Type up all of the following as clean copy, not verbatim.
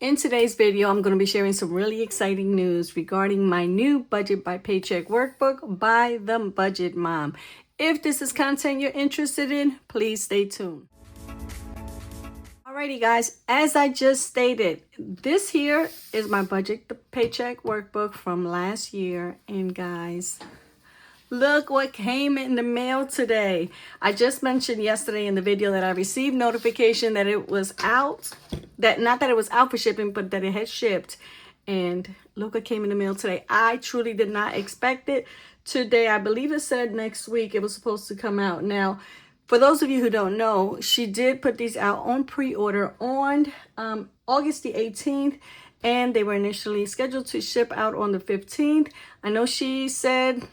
In today's video, I'm going to be sharing some really exciting news regarding my new Budget by Paycheck Workbook by the Budget Mom. If this is content you're interested in, please stay tuned. Alrighty guys, as I just stated, this here is my Budget Paycheck Workbook from last year. And guys, look what came in the mail today. I just mentioned yesterday in the video that I received notification that it was out. Not that it was out for shipping, but that it had shipped. And look what came in the mail today. I truly did not expect it today. I believe it said next week it was supposed to come out. Now, for those of you who don't know, she did put these out on pre-order on August the 18th. And they were initially scheduled to ship out on the 15th. I know she said,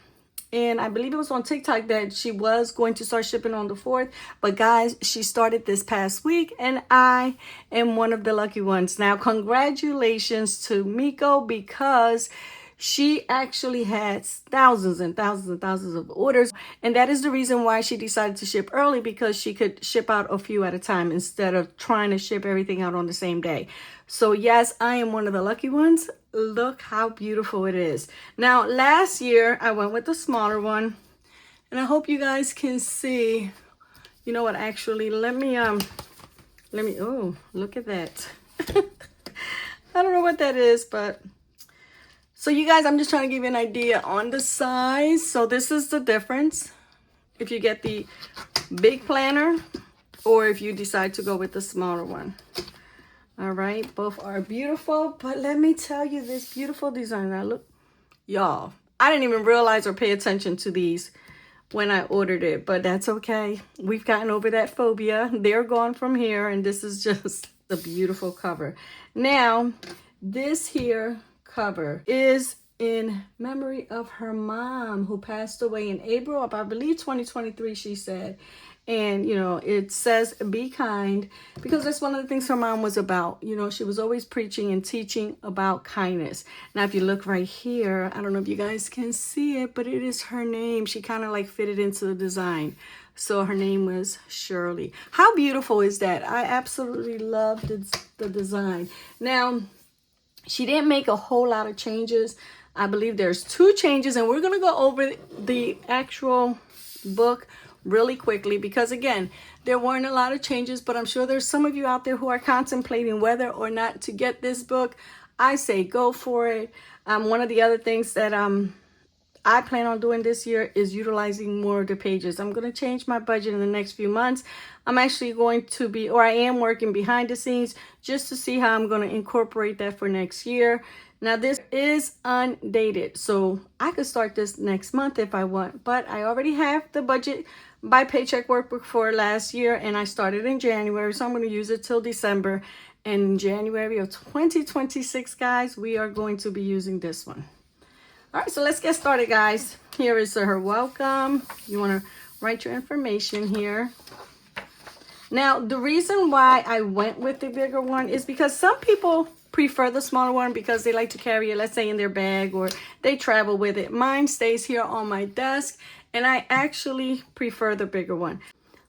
and I believe it was on TikTok, that she was going to start shipping on the 4th. But guys, she started this past week and I am one of the lucky ones. Now, congratulations to Miko, because she actually had thousands and thousands and thousands of orders. And that is the reason why she decided to ship early, because she could ship out a few at a time instead of trying to ship everything out on the same day. So yes, I am one of the lucky ones. Look how beautiful it is. Now, last year I went with the smaller one, and I hope you guys can see. You know what, actually, let me, oh, look at that. I don't know what that is, but so you guys, I'm just trying to give you an idea on the size. So this is the difference if you get the big planner or if you decide to go with the smaller one. All right, both are beautiful, but let me tell you this beautiful design. Now look, y'all, I didn't even realize or pay attention to these when I ordered it, but that's okay. We've gotten over that phobia. They're gone from here, and this is just the beautiful cover. Now, this here cover is in memory of her mom, who passed away in April of, I believe, 2023, she said. And, you know, it says be kind, because that's one of the things her mom was about. You know, she was always preaching and teaching about kindness. Now, if you look right here, I don't know if you guys can see it, but it is her name. She kind of like fitted into the design. So her name was Shirley. How beautiful is that? I absolutely love the design. Now, she didn't make a whole lot of changes. I believe there's 2 changes, and we're going to go over the actual book really quickly, because again, there weren't a lot of changes, but I'm sure there's some of you out there who are contemplating whether or not to get this book. I say go for it. One of the other things that I plan on doing this year is utilizing more of the pages. I'm going to change my budget in the next few months. I'm actually going to be, or I am working behind the scenes just to see how I'm going to incorporate that for next year. Now, this is undated, so I could start this next month if I want, but I already have the Budget by Paycheck Workbook for last year, and I started in January, so I'm going to use it till December. And in January of 2026, guys, we are going to be using this one. All right, so let's get started, guys. Here is her welcome. You want to write your information here. Now, the reason why I went with the bigger one is because some people prefer the smaller one because they like to carry it, let's say, in their bag, or they travel with it. Mine stays here on my desk, and I actually prefer the bigger one.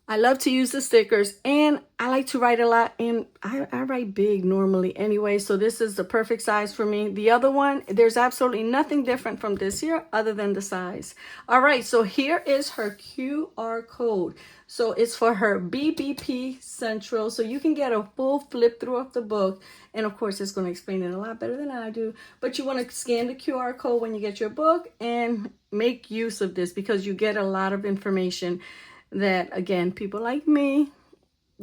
I love to use the stickers, and I like to write a lot, and I write big normally anyway, so this is the perfect size for me. The other one, there's absolutely nothing different from this here other than the size. All right, so here is her QR code. So it's for her BBP Central, so you can get a full flip through of the book, and of course it's going to explain it a lot better than I do, but you want to scan the QR code when you get your book and make use of this, because you get a lot of information that, again, people like me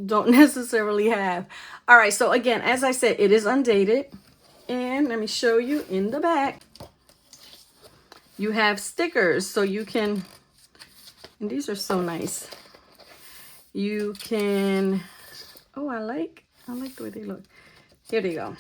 don't necessarily have. All right, so again, as I said, it is undated, and let me show you in the back. You have stickers, so you can, and these are so nice. You can, oh, I like the way they look. Here they go.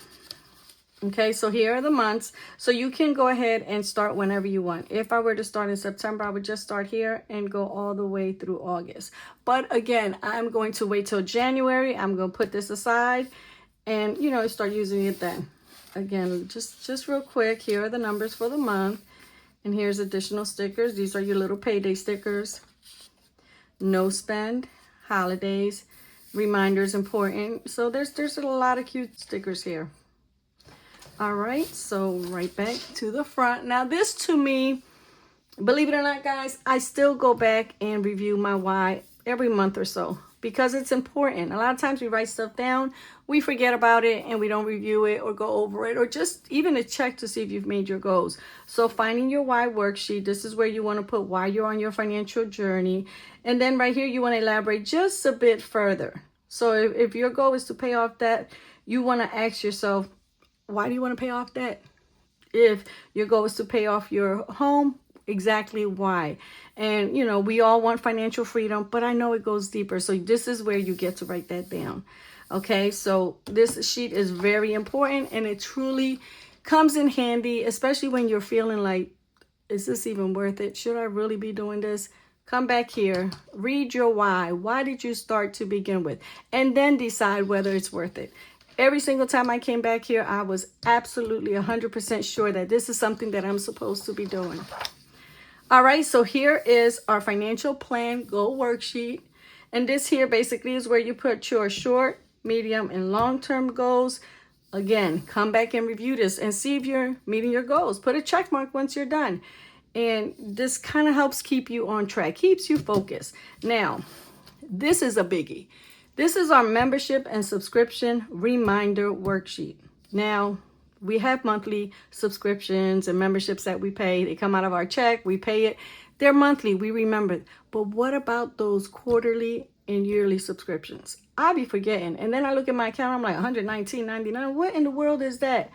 Okay, so here are the months. So you can go ahead and start whenever you want. If I were to start in September, I would just start here and go all the way through August. But again, I'm going to wait till January. I'm going to put this aside and, you know, start using it then. Again, just real quick, here are the numbers for the month. And here's additional stickers. These are your little payday stickers. No spend, holidays, reminders important. So there's a lot of cute stickers here. All right, so right back to the front. Now this to me, believe it or not, guys, I still go back and review my why every month or so because it's important. A lot of times we write stuff down, we forget about it and we don't review it or go over it or just even to check to see if you've made your goals. So finding your why worksheet, this is where you want to put why you're on your financial journey. And then right here, you want to elaborate just a bit further. So if your goal is to pay off debt, you want to ask yourself, why do you want to pay off debt? If your goal is to pay off your home, exactly why? And, you know, we all want financial freedom, but I know it goes deeper. So this is where you get to write that down. Okay, so this sheet is very important and it truly comes in handy, especially when you're feeling like, is this even worth it? Should I really be doing this? Come back here, read your why. Why did you start to begin with? And then decide whether it's worth it. Every single time I came back here, I was absolutely 100% sure that this is something that I'm supposed to be doing. All right, so here is our financial plan goal worksheet. And this here basically is where you put your short, medium, and long-term goals. Again, come back and review this and see if you're meeting your goals. Put a check mark once you're done. And this kind of helps keep you on track, keeps you focused. Now, this is a biggie. This is our membership and subscription reminder worksheet. Now, we have monthly subscriptions and memberships that we pay. They come out of our check, we pay it. They're monthly, we remember. But what about those quarterly and yearly subscriptions? I'll be forgetting. And then I look at my account, I'm like $119.99. What in the world is that?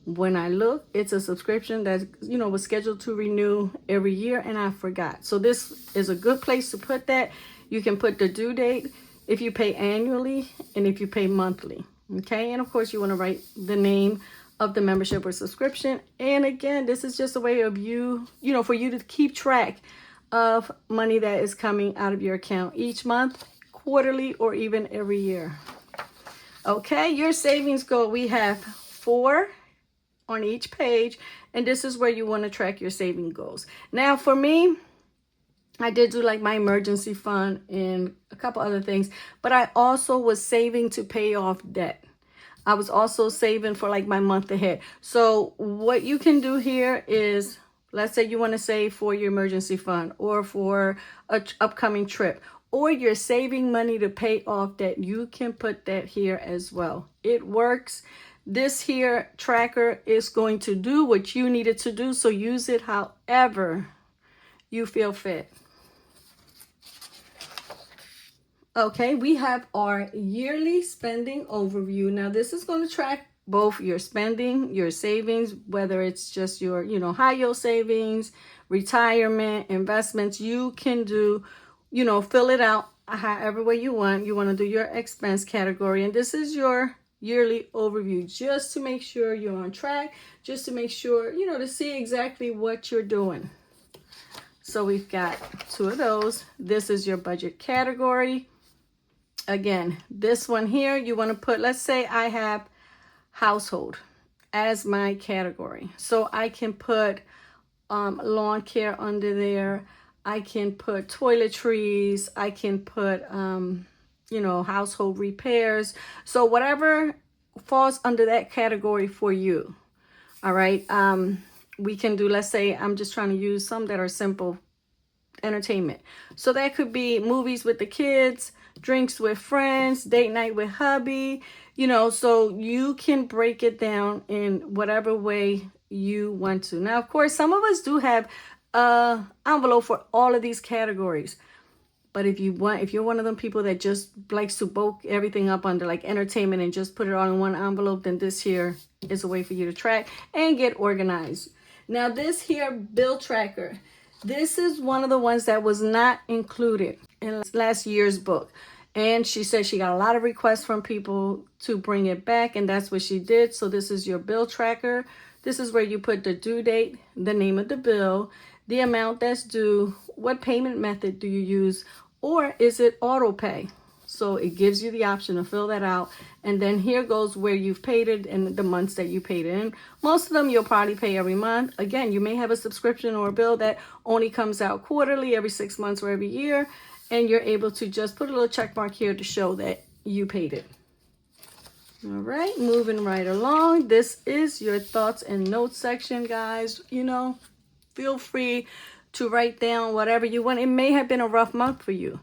When I look, it's a subscription that, you know, was scheduled to renew every year and I forgot. So this is a good place to put that. You can put the due date if you pay annually and if you pay monthly. Okay, and of course you want to write the name of the membership or subscription. And again, this is just a way of you know, for you to keep track of money that is coming out of your account each month, quarterly, or even every year. Okay, your savings goal, we have 4 on each page, and this is where you want to track your saving goals. Now for me, I did do like my emergency fund and a couple other things, but I also was saving to pay off debt. I was also saving for like my month ahead. So what you can do here is, let's say you want to save for your emergency fund or for an upcoming trip, or you're saving money to pay off debt. You can put that here as well. It works. This here tracker is going to do what you need it to do. So use it however you feel fit. Okay, we have our yearly spending overview. Now this is going to track both your spending, your savings, whether it's just your, you know, high yield savings, retirement, investments. You can do, you know, fill it out however way you want. You want to do your expense category. And this is your yearly overview, just to make sure you're on track, just to make sure, you know, to see exactly what you're doing. So we've got 2 of those. This is your budget category. Again, this one here, you want to put, let's say I have household as my category. So I can put lawn care under there. I can put toiletries. I can put, you know, household repairs. So whatever falls under that category for you. All right. We can do, let's say I'm just trying to use some that are simple entertainment. So that could be movies with the kids, drinks with friends, date night with hubby, you know, so you can break it down in whatever way you want to. Now, of course, some of us do have an envelope for all of these categories. But if you're one of them people that just likes to bulk everything up under like entertainment and just put it all in one envelope, then this here is a way for you to track and get organized. Now this here bill tracker, this is one of the ones that was not included in last year's book. And she said she got a lot of requests from people to bring it back, and that's what she did. So this is your bill tracker. This is where you put the due date, the name of the bill, the amount that's due, what payment method do you use, or is it auto pay? So it gives you the option to fill that out. And then here goes where you've paid it and the months that you paid it in. Most of them you'll probably pay every month. Again, you may have a subscription or a bill that only comes out quarterly, every 6 months or every year. And you're able to just put a little check mark here to show that you paid it. All right, moving right along. This is your thoughts and notes section, guys. You know, feel free to write down whatever you want. It may have been a rough month for you,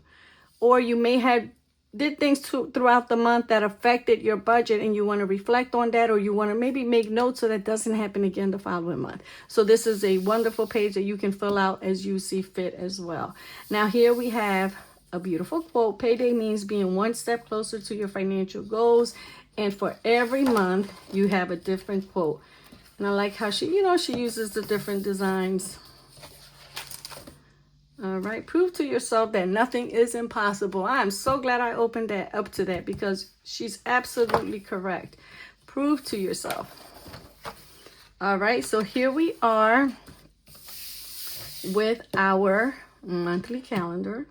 or you may have did things throughout the month that affected your budget, and you want to reflect on that, or you want to maybe make notes so that doesn't happen again the following month. So this is a wonderful page that you can fill out as you see fit as well. Now here we have a beautiful quote. Payday means being one step closer to your financial goals, and for every month you have a different quote. And I like how she uses the different designs. All right, prove to yourself that nothing is impossible. I am so glad I opened that up to that, because she's absolutely correct. Prove to yourself. All right, so here we are with our monthly calendar.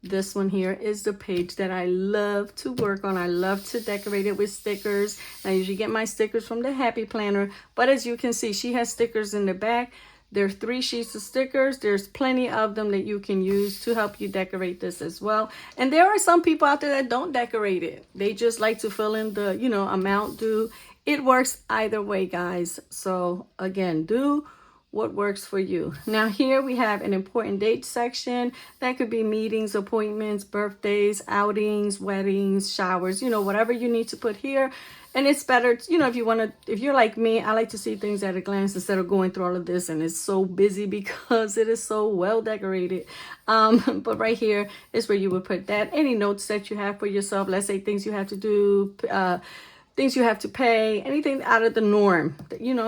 This one here is the page that I love to work on. I love to decorate it with stickers. I usually get my stickers from the Happy Planner, but as you can see, she has stickers in the back. There are 3 sheets of stickers. There's plenty of them that you can use to help you decorate this as well. And there are some people out there that don't decorate it. They just like to fill in the, amount due. It works either way, guys. So again, do what works for you. Now here we have an important date section. That could be meetings, appointments, birthdays, outings, weddings, showers, whatever you need to put here. And it's better, if you're like me, I like to see things at a glance instead of going through all of this. And it's so busy because it is so well decorated. But right here is where you would put that. Any notes that you have for yourself, let's say things you have to do, things you have to pay, anything out of the norm,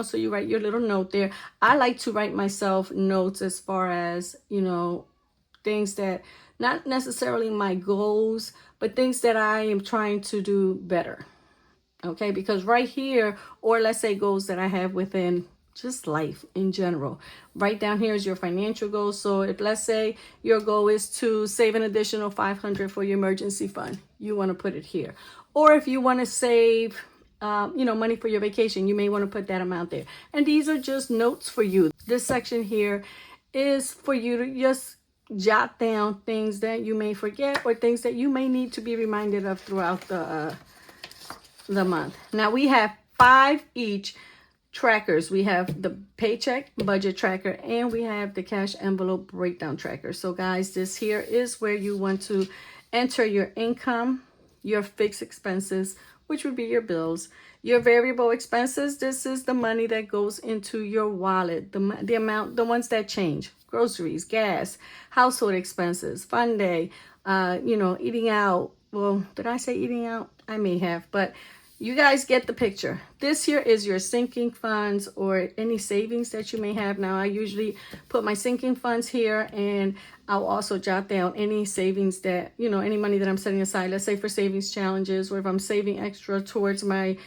so you write your little note there. I like to write myself notes as far as, things that, not necessarily my goals, but things that I am trying to do better. Okay, because right here, or let's say goals that I have within just life in general. Right down here is your financial goals. So if, let's say, your goal is to save an additional $500 for your emergency fund, you want to put it here. Or if you want to save, money for your vacation, you may want to put that amount there. And these are just notes for you. This section here is for you to just jot down things that you may forget, or things that you may need to be reminded of throughout the month. Now we have 5 each trackers. We have the paycheck budget tracker, and we have the cash envelope breakdown tracker. So guys, this here is where you want to enter your income, your fixed expenses, which would be your bills, your variable expenses. This is the money that goes into your wallet, the amount, the ones that change: groceries, gas, household expenses, fun day, eating out. Well, did I say eating out? I may have, but you guys get the picture. This here is your sinking funds, or any savings that you may have. Now, I usually put my sinking funds here, and I'll also jot down any savings that, any money that I'm setting aside, let's say for savings challenges, or if I'm saving extra towards my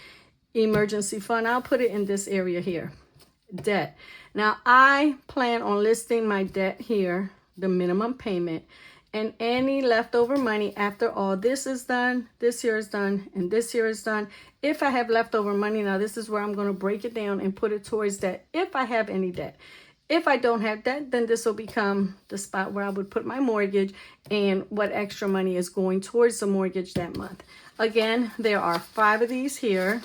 emergency fund, I'll put it in this area here. Debt. Now, I plan on listing my debt here, the minimum payment, and any leftover money after all this is done, this here is done, and this here is done. If I have leftover money, now this is where I'm going to break it down and put it towards debt if I have any debt. If I don't have debt, then this will become the spot where I would put my mortgage and what extra money is going towards the mortgage that month. Again, there are 5 of these here.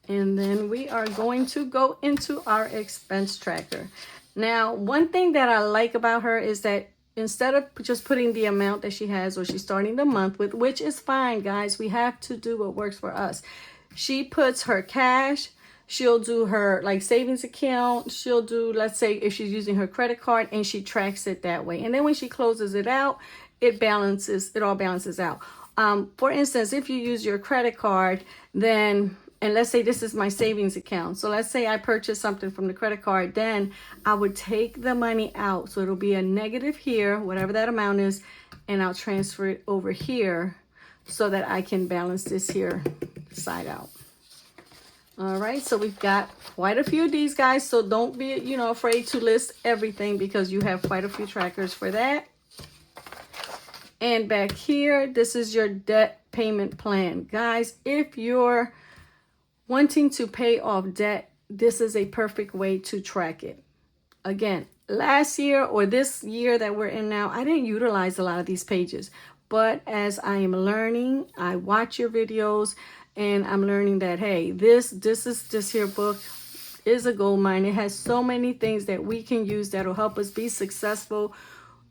And then we are going to go into our expense tracker. Now, one thing that I like about her is that instead of just putting the amount that she has, or she's starting the month with, which is fine, guys, we have to do what works for us. She puts her cash, she'll do her savings account, she'll do, let's say if she's using her credit card, and she tracks it that way. And then when she closes it out, it all balances out. For instance, if you use your credit card, then, and let's say this is my savings account. So let's say I purchased something from the credit card, then I would take the money out. So it'll be a negative here, whatever that amount is, and I'll transfer it over here so that I can balance this here side out. All right, so we've got quite a few of these, guys. So don't be, afraid to list everything, because you have quite a few trackers for that. And back here, this is your debt payment plan. Guys, if you're wanting to pay off debt, this is a perfect way to track it. Again, last year or this year that we're in now, I didn't utilize a lot of these pages, But as I am learning, I watch your videos and I'm learning that, hey, this here book is a gold mine. It has so many things that we can use that will help us be successful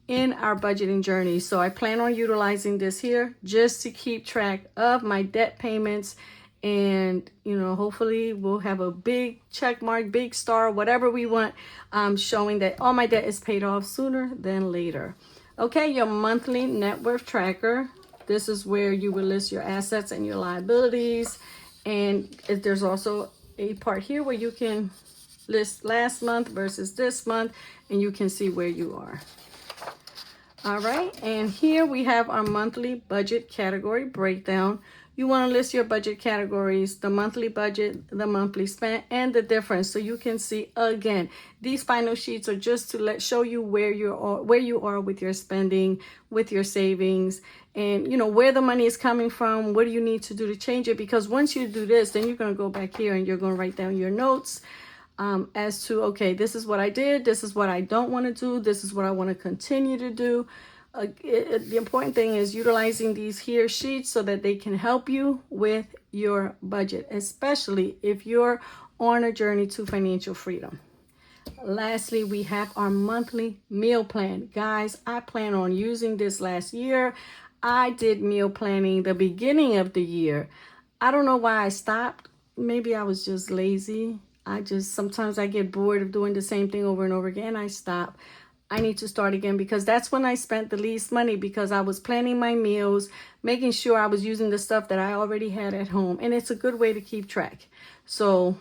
in our budgeting journey. So I plan on utilizing this here just to keep track of my debt payments. And, you know, hopefully we'll have a big check mark, big star, whatever we want, showing that all my debt is paid off sooner than later. Okay, your monthly net worth tracker. This is where you will list your assets and your liabilities. And there's also a part here where you can list last month versus this month, and you can see where you are. All right, and here we have our monthly budget category breakdown. You want to list your budget categories, the monthly budget, the monthly spend, and the difference. So you can see, again, these final sheets are just to show you where you are with your spending, with your savings, and you know where the money is coming from. What do you need to do to change it? Because once you do this, then you're going to go back here and you're going to write down your notes as to, okay, this is what I did, this is what I don't want to do, this is what I want to continue to do. The important thing is utilizing these here sheets so that they can help you with your budget, especially if you're on a journey to financial freedom. Lastly, we have our monthly meal plan. Guys, I plan on using this last year. I did meal planning the beginning of the year. I don't know why I stopped. Maybe I was just lazy. Sometimes I get bored of doing the same thing over and over again. I stop. I need to start again because that's when I spent the least money, because I was planning my meals, making sure I was using the stuff that I already had at home. And it's a good way to keep track. So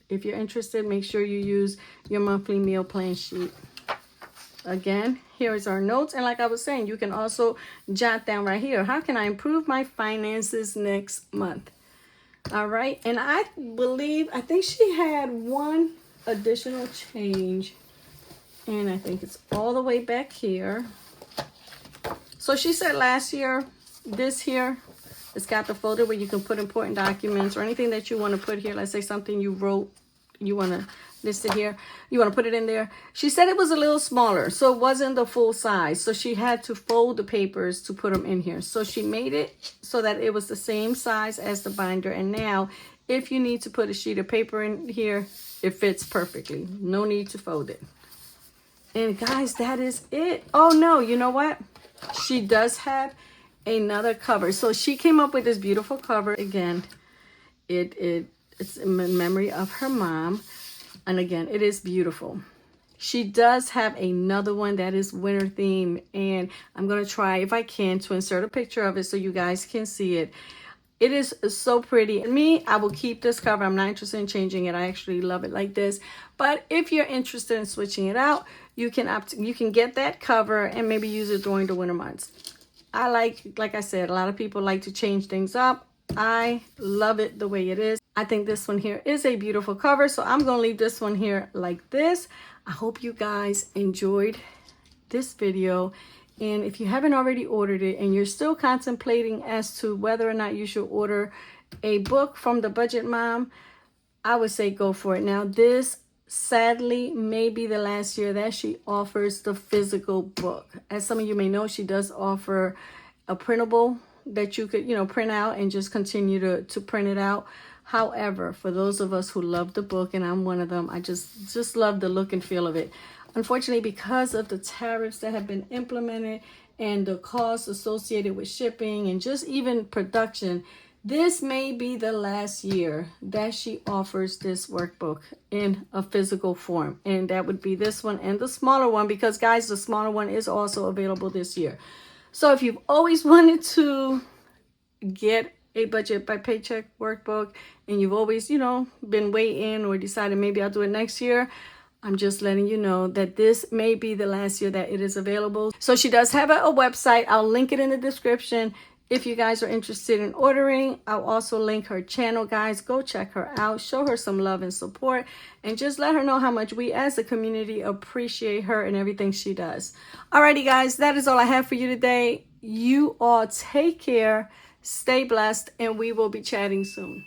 if you're interested, make sure you use your monthly meal plan sheet. Again, here is our notes. And like I was saying, you can also jot down right here, how can I improve my finances next month? All right. And I think she had one additional change. And I think it's all the way back here. So she said last year, this here, it's got the folder where you can put important documents or anything that you want to put here. Let's say something you wrote, you want to list it here. You want to put it in there. She said it was a little smaller, so it wasn't the full size. So she had to fold the papers to put them in here. So she made it so that it was the same size as the binder. And now, if you need to put a sheet of paper in here, it fits perfectly. No need to fold it. And guys, that is it. Oh no, you know what? She does have another cover. So she came up with this beautiful cover. Again, it's in memory of her mom. And again, it is beautiful. She does have another one that is winter theme. And I'm going to try, if I can, to insert a picture of it so you guys can see it. It is so pretty. And me, I will keep this cover. I'm not interested in changing it. I actually love it like this. But if you're interested in switching it out, you can get that cover and maybe use it during the winter months. I like I said, a lot of people like to change things up. I love it the way it is. I think this one here is a beautiful cover. So I'm going to leave this one here like this. I hope you guys enjoyed this video. And if you haven't already ordered it and you're still contemplating as to whether or not you should order a book from the Budget Mom, I would say go for it. Now, this sadly may be the last year that she offers the physical book. As some of you may know, she does offer a printable that you could, print out and just continue to print it out. However, for those of us who love the book, and I'm one of them, I just love the look and feel of it. Unfortunately, because of the tariffs that have been implemented and the costs associated with shipping and just even production, this may be the last year that she offers this workbook in a physical form. And that would be this one and the smaller one, because guys, the smaller one is also available this year. So if you've always wanted to get a Budget by Paycheck workbook and you've always, been waiting or decided maybe I'll do it next year, I'm just letting you know that this may be the last year that it is available. So she does have a website. I'll link it in the description if you guys are interested in ordering. I'll also link her channel, guys. Go check her out. Show her some love and support. And just let her know how much we as a community appreciate her and everything she does. Alrighty, guys. That is all I have for you today. You all take care. Stay blessed. And we will be chatting soon.